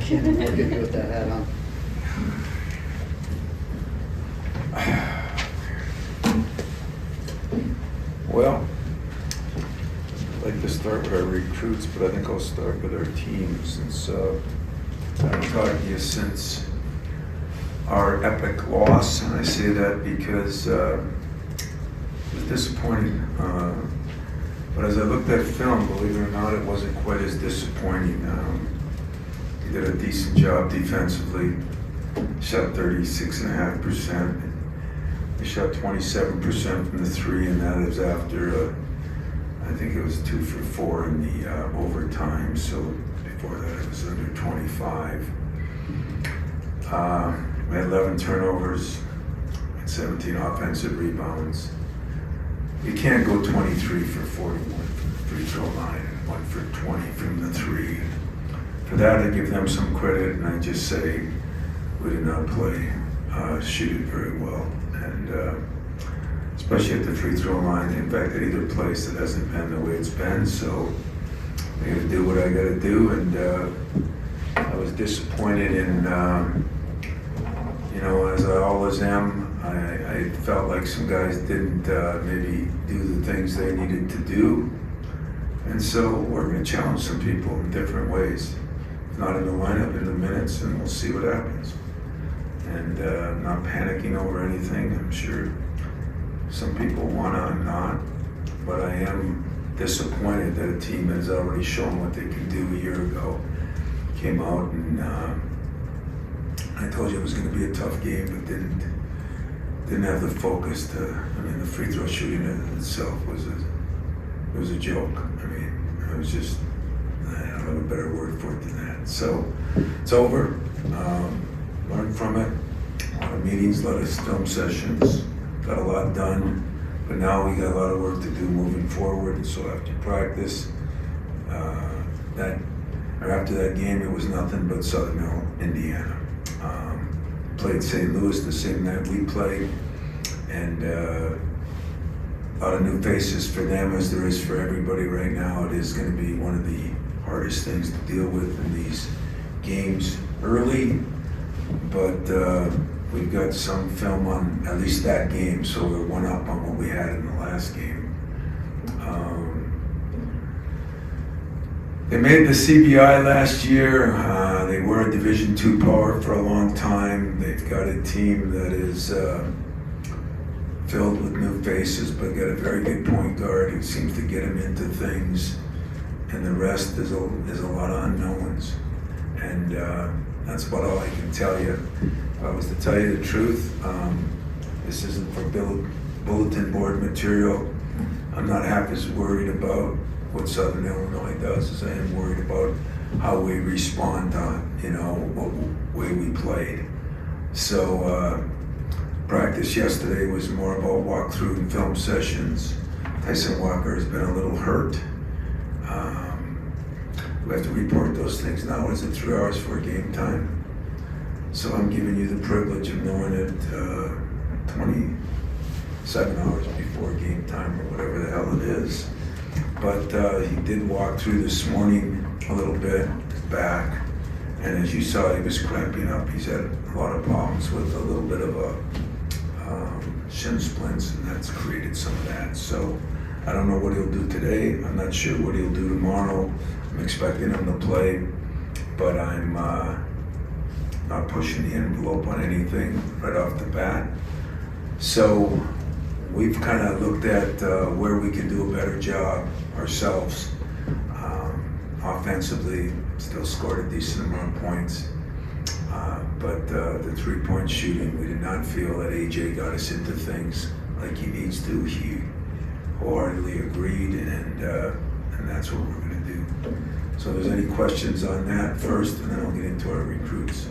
Shannon, I'll get you with that hat on. Well, I'd like to start with our recruits, but I think I'll start with our team since I haven't talked to you since our epic loss. And I say that because it was disappointing. But as I looked at film, believe it or not, it wasn't quite as disappointing. He did a decent job defensively, shot 36.5%. He shot 27% from the three, and that is after, I think it was 2 for 4 in the overtime. So before that, it was under 25. We had 11 turnovers and 17 offensive rebounds. You can't go 23 for 41 from the free throw line and 1 for 20 from the three. For that, I give them some credit, and I just say we did not play, shoot it very well. And especially at the free throw line. In fact, at either place, it hasn't been the way it's been. So I got to do what I got to do. And I was disappointed in, as I always am. I felt like some guys didn't maybe do the things they needed to do. And so we're going to challenge some people in different ways. If not in the lineup, in the minutes, and we'll see what happens. And I'm not panicking over anything. I'm sure some people want to, I'm not. But I am disappointed that a team that has already shown what they can do a year ago came out and I told you it was going to be a tough game, but didn't have the focus to. The free throw shooting in itself was a joke. It was just, I don't have a better word for it than that. So it's over. Learned from it. A lot of meetings, a lot of film sessions. Got a lot done, but now we got a lot of work to do moving forward. So after practice, after that game, it was nothing but Southern Hill, Indiana. Played St. Louis the same night we played, and a lot of new faces for them as there is for everybody right now. It is going to be one of the hardest things to deal with in these games early, but we've got some film on at least that game, so we're one up on what we had in the last game. They made the CBI last year. They were a Division II power for a long time. They've got a team that is filled with new faces, but got a very good point guard who seems to get them into things. And the rest is a lot of unknowns. And that's about all I can tell you. If I was to tell you the truth, this isn't for bulletin board material. I'm not half as worried about what Southern Illinois does as I am worried about how we respond to, what way we played. So practice yesterday was more about walkthrough and film sessions. Tyson Walker has been a little hurt. We have to report those things now. Is it 3 hours for game time? So I'm giving you the privilege of knowing it 27 hours before game time or whatever the hell it is. But he did walk through this morning a little bit, his back, and as you saw, he was cramping up. He's had a lot of problems with a little bit of shin splints, and that's created some of that. So I don't know what he'll do today. I'm not sure what he'll do tomorrow. I'm expecting him to play, but I'm not pushing the envelope on anything right off the bat. So we've kind of looked at where we can do a better job ourselves. Offensively, still scored a decent amount of points. But the three-point shooting, we did not feel that AJ got us into things like he needs to. He wholeheartedly agreed, and that's what we're going to do. So if there's any questions on that first, and then I'll get into our recruits.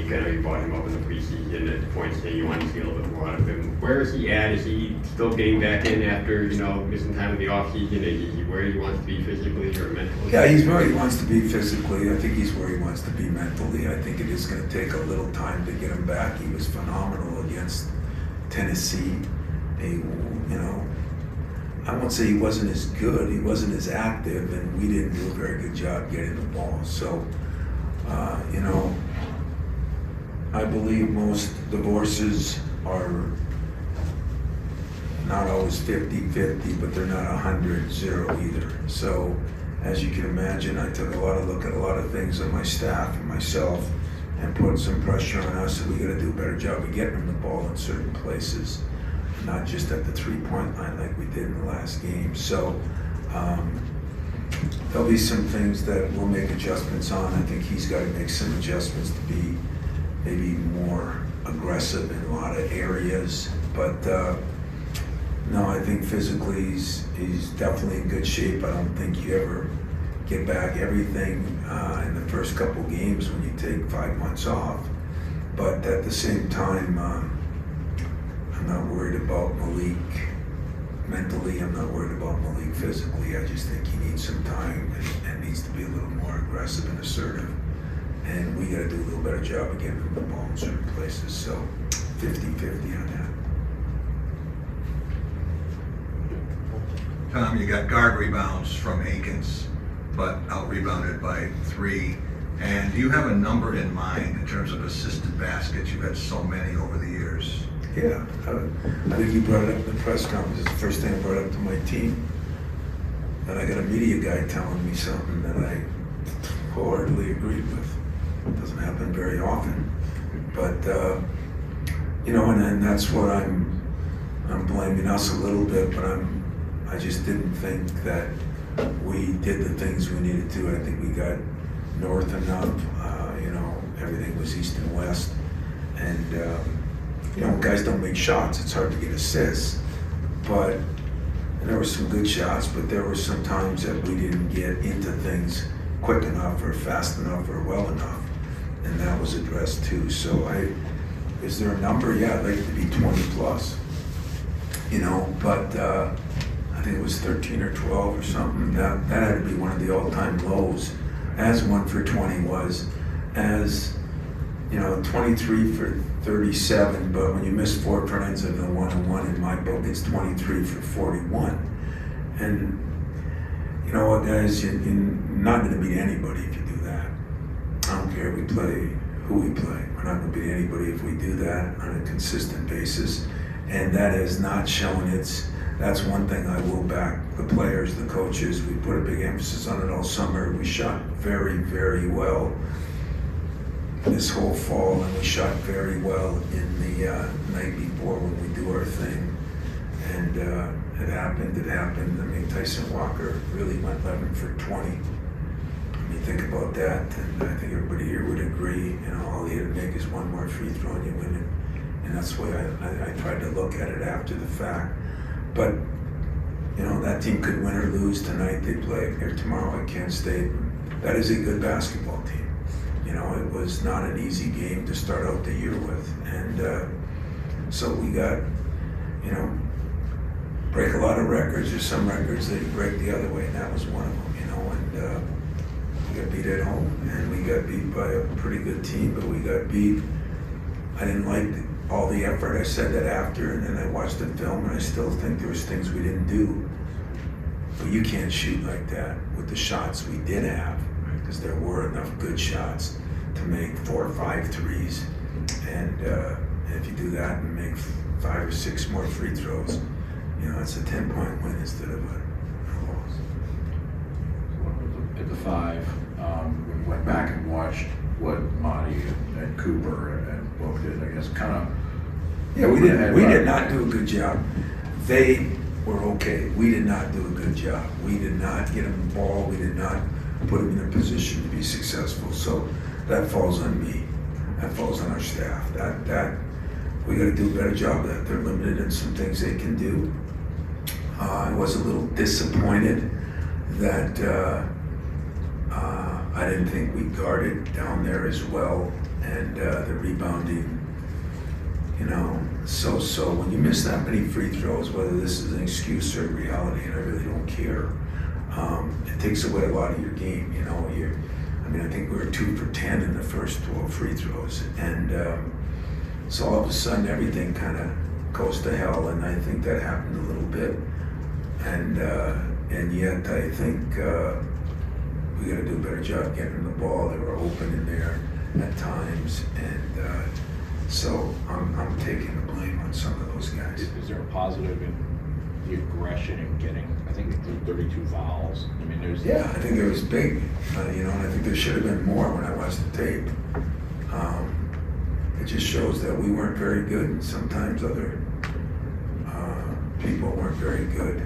I know you brought him up in the preseason at the point saying you want to see a little bit more out of him. Where is he at? Is he still getting back in after, missing time in the offseason? Is he where he wants to be physically or mentally? Yeah, he's where he wants to be physically. I think he's where he wants to be mentally. I think it is going to take a little time to get him back. He was phenomenal against Tennessee. I won't say he wasn't as good, he wasn't as active, and we didn't do a very good job getting the ball. So, you know, I believe most divorces are not always 50-50, but they're not 100-0 either. So, as you can imagine, I took a look at a lot of things on my staff and myself and put some pressure on us that we got to do a better job of getting them the ball in certain places, not just at the three-point line like we did in the last game. So there'll be some things that we'll make adjustments on. I think he's got to make some adjustments to be maybe more aggressive in a lot of areas. But no, I think physically he's definitely in good shape. I don't think you ever get back everything in the first couple games when you take 5 months off. But at the same time, I'm not worried about Malik mentally. I'm not worried about Malik physically. I just think he needs some time and needs to be a little more aggressive and assertive. And we got to do a little better job of getting him the ball in certain places. So 50-50 on that. Tom, you got guard rebounds from Aikens, but out-rebounded by 3. And do you have a number in mind in terms of assisted baskets? You've had so many over the years. Yeah, I think you brought it up in the press conference. It's the first thing I brought up to my team. And I got a media guy telling me something that I wholeheartedly agreed with. It doesn't happen very often. But, you know, and that's what I'm blaming us a little bit, but I just didn't think that we did the things we needed to. I think we got north enough, you know, everything was east and west. And, you know, when guys don't make shots, it's hard to get assists. But and there were some good shots, but there were some times that we didn't get into things quick enough or fast enough or well enough. And that was addressed too. So is there a number? Yeah, I'd like it to be 20 plus, you know, but I think it was 13 or 12 or something. That had to be one of the all-time lows, as 1 for 20 was, as, you know, 23 for 37, but when you miss 4 tries of the 1-on-1 in my book, it's 23 for 41. And you know what, guys, you're not going to beat anybody if you do that. I don't care who we play. We're not going to beat anybody if we do that on a consistent basis. And that has not shown that's one thing I will back the players, the coaches. We put a big emphasis on it all summer. We shot very, very well this whole fall, and we shot very well in the night before when we do our thing. And it happened. I mean, Tyson Walker really went 11 for 20. When you think about that, and I think everybody here would agree, you know, all he had to make is one more free throw and you win it. And that's the way I tried to look at it after the fact. But, you know, that team could win or lose tonight. They play here tomorrow at Kent State. That is a good basketball team. You know, it was not an easy game to start out the year with. And so we got, you know, break a lot of records. There's some records that you break the other way, and that was one of them, you know. And we got beat at home, and we got beat by a pretty good team, but we got beat. I didn't like all the effort. I said that after, and then I watched the film, and I still think there was things we didn't do. But you can't shoot like that with the shots we did have, because there were enough good shots to make 4 or 5 threes. And if you do that and make 5 or 6 more free throws, you know, it's a 10-point win instead of a loss. At the 5, we went back and watched what Monty and Cooper and Book did, I guess, kind of. Yeah, we did not do a good job. They were okay. We did not do a good job. We did not get them the ball. We did not put them in a position to be successful. So that falls on me. That falls on our staff. That we got to do a better job of that. They're limited in some things they can do. I was a little disappointed that I didn't think we guarded down there as well, and the rebounding, you know, so when you miss that many free throws, whether this is an excuse or reality, and I really don't care, it takes away a lot of your game, you know. I think we were 2 for 10 in the first 12 free throws, and so all of a sudden everything kind of goes to hell, and I think that happened a little bit. And yet I think we got to do a better job getting the ball. They were open in there at times, and so I'm taking the blame on some of those guys. Is there a positive in the aggression in getting, I think they threw 32 fouls? I mean, there's. Yeah, I think it was big, and I think there should have been more when I watched the tape. It just shows that we weren't very good, and sometimes other people weren't very good.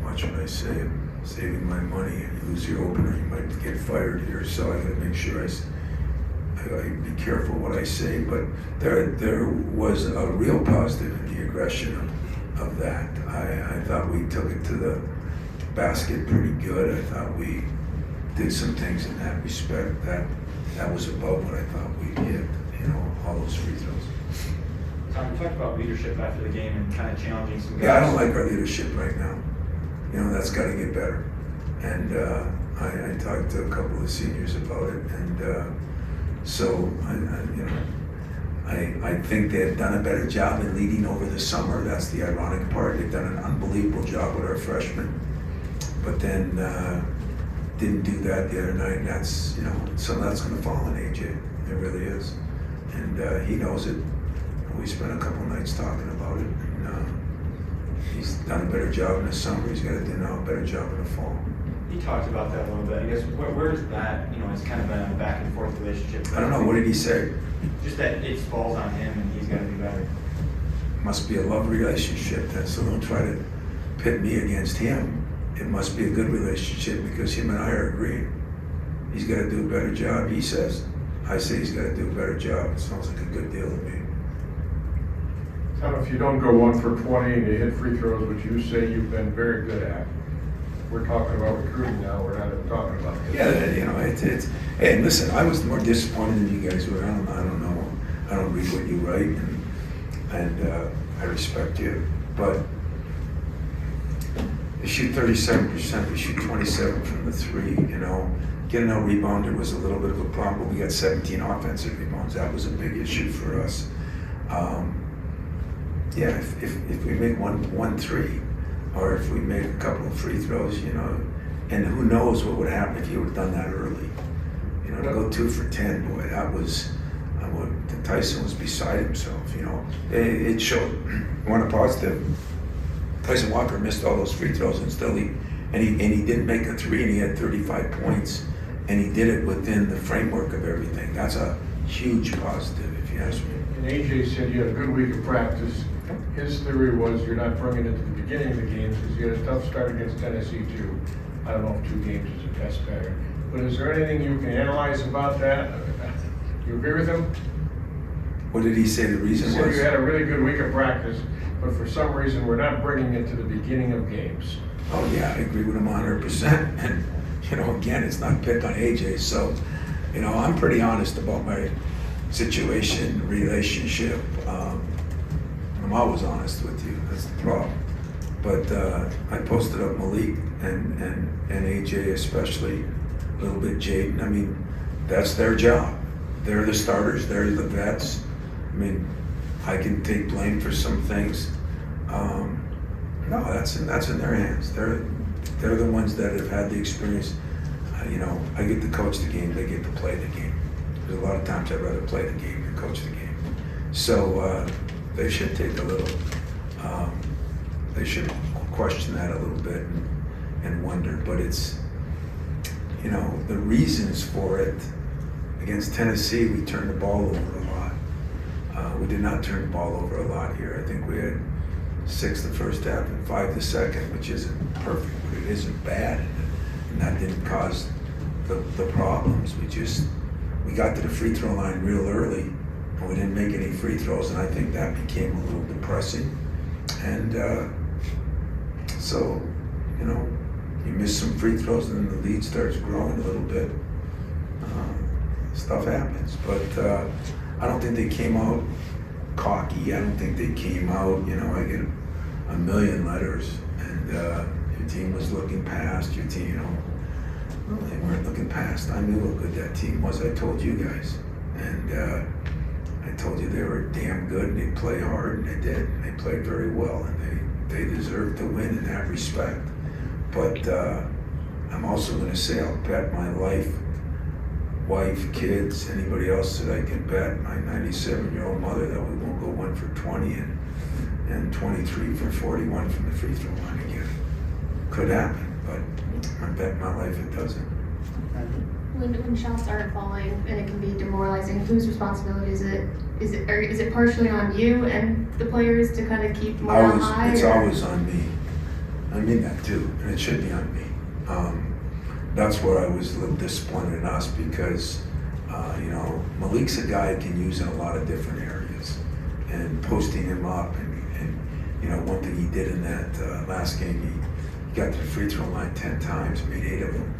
Watch what I say. I'm saving my money. You lose your opener, you might get fired here, so I got to make sure I be careful what I say. But there was a real positive in the aggression of that. I thought we took it to the basket pretty good. I thought we did some things in that respect that was above what I thought we'd hit. All those free throws. Tom, you talked about leadership after the game and kind of challenging some guys. Yeah, I don't like our leadership right now. That's got to get better. And I talked to a couple of seniors about it, and so I think they've done a better job in leading over the summer. That's the ironic part. They've done an unbelievable job with our freshmen, but then didn't do that the other night. And that's some of that's going to fall on AJ. It really is, and he knows it. We spent a couple nights talking about it, and he's done a better job in the summer. He's got to do now a better job in the fall. He talked about that a little bit. I guess where's that? It's kind of been a back and forth relationship. I don't know. What did he say? Just that it falls on him, and he's got to be better. Must be a love relationship. So don't try to pit me against him. It must be a good relationship because him and I are agreeing. He's got to do a better job. He says. I say he's got to do a better job. It sounds like a good deal to me. Tom, if you don't go 1 for 20 and you hit free throws, which you say you've been very good at, we're talking about recruiting now. We're not even talking about it. Yeah, it's. Hey, listen, I was more disappointed than you guys were. I don't know. I don't read what you write, and I respect you, but they shoot 37%. We shoot 27 from the three. Getting out rebounded was a little bit of a problem, but we got 17 offensive rebounds. That was a big issue for us. Yeah, if we make one three, or if we make a couple of free throws, and who knows what would happen if you would have done that early. To go 2 for 10, boy, that was Tyson was beside himself. It showed one positive. Tyson Walker missed all those free throws, and still he didn't make a three, and he had 35 points, and he did it within the framework of everything. That's a huge positive, if you ask me. And AJ said you had a good week of practice. His theory was you're not bringing it to the beginning of the games because you had a tough start against Tennessee too. I don't know if 2 games is a test pattern. But is there anything you can analyze about that? You agree with him? What did he say the reason He said was? you had a really good week of practice, but for some reason we're not bringing it to the beginning of games. Oh yeah, I agree with him 100%. And again, it's not picked on AJ. So, I'm pretty honest about my situation, relationship. I'm always honest with you. That's the problem. But I posted up Malik and AJ especially, a little bit Jaden. I mean, that's their job. They're the starters. They're the vets. I mean, I can take blame for some things. No, that's in their hands. They're the ones that have had the experience. I get to coach the game. They get to play the game. There's a lot of times I'd rather play the game than coach the game. So they should take a little. They should question that a little bit and wonder. But it's, the reasons for it. Against Tennessee, we turned the ball over a lot. We did not turn the ball over a lot here. I think we had 6 the first half and 5 the second, which isn't perfect, but it isn't bad. And that didn't cause the problems. We got to the free throw line real early, and we didn't make any free throws, and I think that became a little depressing. And so, you miss some free throws, and then the lead starts growing a little bit. Stuff happens, but I don't think they came out cocky. I don't think they came out, I get a million letters, and your team was looking past your team, well, they weren't looking past. I knew how good that team was. I told you guys, and I told you they were damn good, and they play hard, and they did. And they played very well, and they deserve to win in that respect. But I'm also going to say I'll bet my life, wife, kids, anybody else that I can bet, my 97-year-old mother, that we won't go 1 for 20 and 23 for 41 from the free throw line again. Could happen, but I bet my life it doesn't. When shots aren't falling and it can be demoralizing, whose responsibility is it? Is it partially on you and the players to kind of keep morale high? It's or? always on me. I mean that too, and it should be on me. That's where I was a little disappointed in us because, Malik's a guy I can use in a lot of different areas, and posting him up and one thing he did in that last game, he got to the free throw line 10 times, made 8 of them.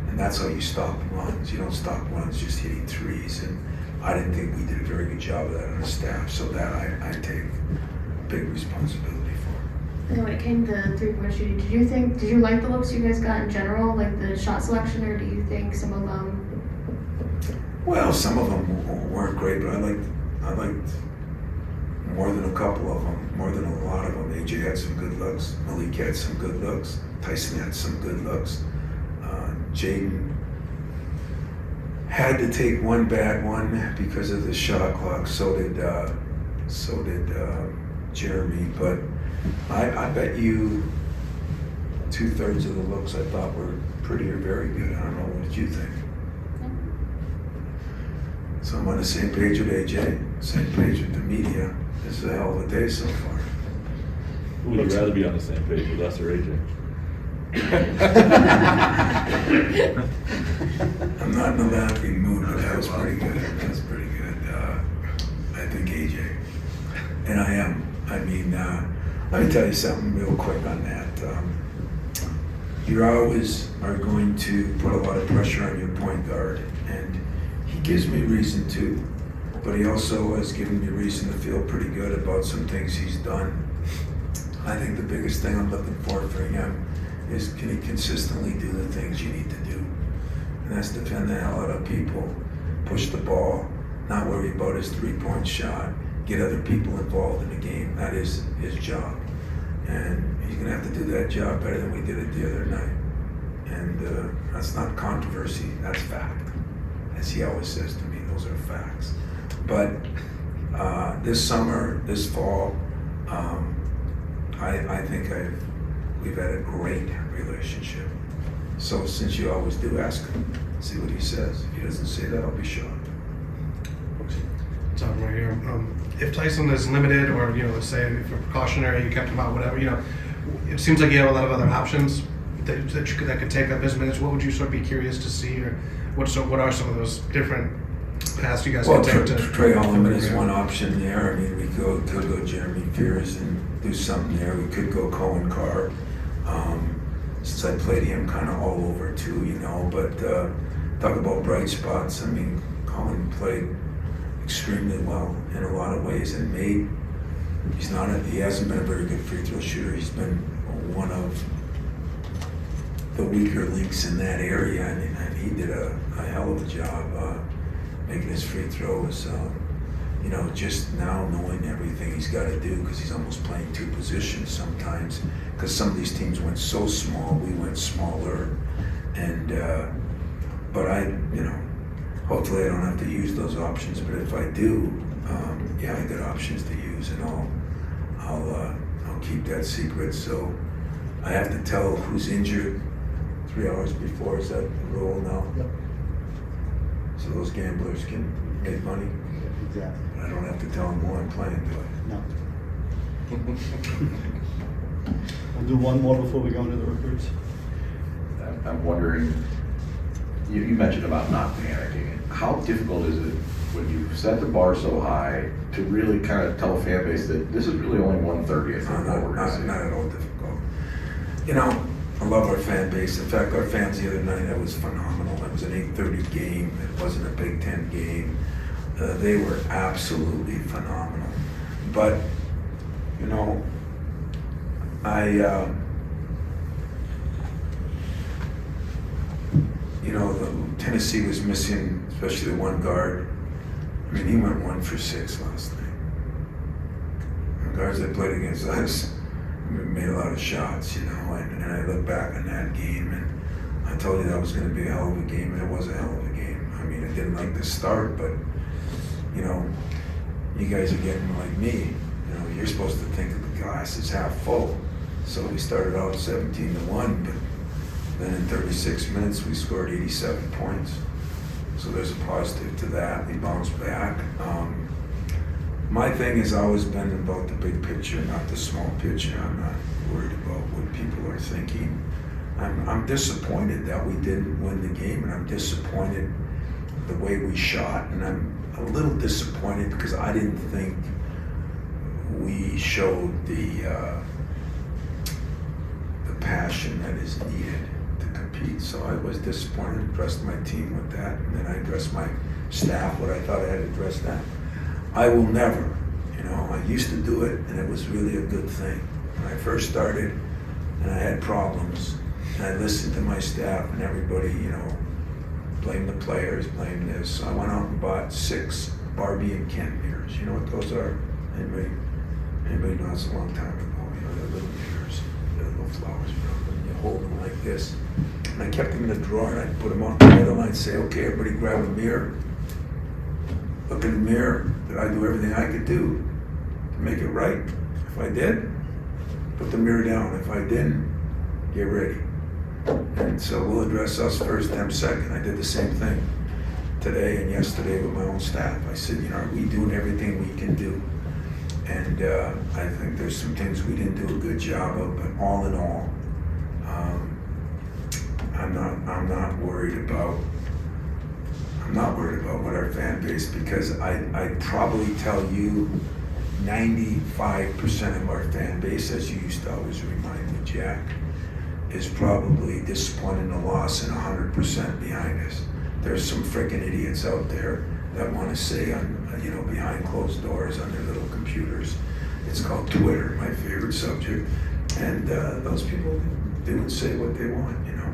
And that's how you stop runs. You don't stop runs just hitting threes. And I didn't think we did a very good job of that on the staff. So that I take big responsibility for. And when it came to three-point shooting, did you like the looks you guys got in general, like the shot selection, or do you think some of them? Well, some of them weren't great, but I liked more than a couple of them, more than a lot of them. AJ had some good looks. Malik had some good looks. Tyson had some good looks. Jaden had to take one bad one because of the shot clock. So did Jeremy. But I bet you 2/3 of the looks I thought were pretty or very good. I don't know, what did you think? So I'm on the same page with AJ, same page with the media. This is a hell of a day so far. Who would you rather be on the same page with, us or AJ? I'm not in a laughing mood, but that was pretty good. That was pretty good. I think AJ. And I am. I mean, let me tell you something real quick on that. You always are going to put a lot of pressure on your point guard, and he gives me reason to, but he also has given me reason to feel pretty good about some things he's done. I think the biggest thing I'm looking for him is, can he consistently do the things you need to do? And that's defend the hell out of people, push the ball, not worry about his three-point shot, get other people involved in the game. That is his job. And he's gonna have to do that job better than we did it the other night. And that's not controversy, that's fact. As he always says to me, those are facts. But this summer, this fall, I think we've had a great relationship. So since you always do ask him, see what he says. If he doesn't say that, I'll be shocked. Talking right here. If Tyson is limited, or let's say for precautionary, you kept him out, whatever, it seems like you have a lot of other options that could take up his minutes. What would you sort of be curious to see, or what are some of those different paths you guys Well, can take to? Trey Holloman is one option there. I mean, we could go Jeremy Fears and do something there. We could go Cohen Carr. Since I played him kind of all over too, but talk about bright spots. I mean, Cohen played extremely well in a lot of ways, and he hasn't been a very good free throw shooter. He's been one of the weaker links in that area, and he did a hell of a job making his free throws. Just now knowing everything he's got to do, because he's almost playing two positions sometimes, because some of these teams went so small, we went smaller, and but hopefully I don't have to use those options, but if I do, I got options to use, and I'll keep that secret. So I have to tell who's injured 3 hours before. Is that the rule now? Yep. So those gamblers can make money. Exactly. I don't have to tell them who I'm playing, do I? No. We'll do one more before we go into the recruits. I'm wondering, you mentioned about not panicking. How difficult is it when you set the bar so high to really kind of tell a fan base that this is really only 1/30th of what we're going to see? Not at all difficult. I love our fan base. In fact, our fans the other night, that was phenomenal. It was an 8:30 game. It wasn't a Big Ten game. They were absolutely phenomenal. But, Tennessee was missing, especially the one guard. I mean, he went 1 for 6 last night. The guards that played against us made a lot of shots, you know, and I look back on that game and I told you that was going to be a hell of a game, and it was a hell of a game. I mean, I didn't like the start, but, you know, you guys are getting like me. You know, you're supposed to think of the glass is half full. So we started out 17-1, but then in 36 minutes we scored 87 points. So there's a positive to that. We bounced back. My thing has always been about the big picture, not the small picture. I'm not worried about what people are thinking. I'm disappointed that we didn't win the game, and I'm disappointed the way we shot, and I'm a little disappointed because I didn't think we showed the passion that is needed to compete. So I was disappointed, addressed my team with that, and then I addressed my staff what I thought I had addressed that. I will never, you know, I used to do it, and it was really a good thing. When I first started, and I had problems, and I listened to my staff and everybody, you know, blame the players, blame this. So I went out and bought 6 Barbie and Ken mirrors. You know what those are? Anybody knows? A long time ago, you know, they're little mirrors, they're little flowers, you know, and you hold them like this. And I kept them in the drawer, and I'd put them on together, and I'd say, okay, everybody grab a mirror. Look in the mirror. Did I do everything I could do to make it right? If I did, put the mirror down. If I didn't, get ready. And so we'll address us first, them second. I did the same thing today and yesterday with my own staff. I said, you know, are we doing everything we can do? And I think there's some things we didn't do a good job of, but all in all, I'm not worried about what our fan base, because I probably tell you 95% of our fan base, as you used to always remind me, Jack, is probably disappointed in the loss and 100% behind us. There's some freaking idiots out there that want to say on, you know, behind closed doors on their little computers. It's called Twitter, my favorite subject. And those people do and say what they want, you know.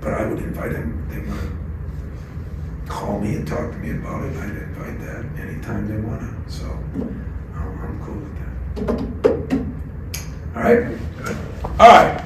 But I would invite them. They want to call me and talk to me about it. I'd invite that anytime they want to. So I'm cool with that. All right? All right.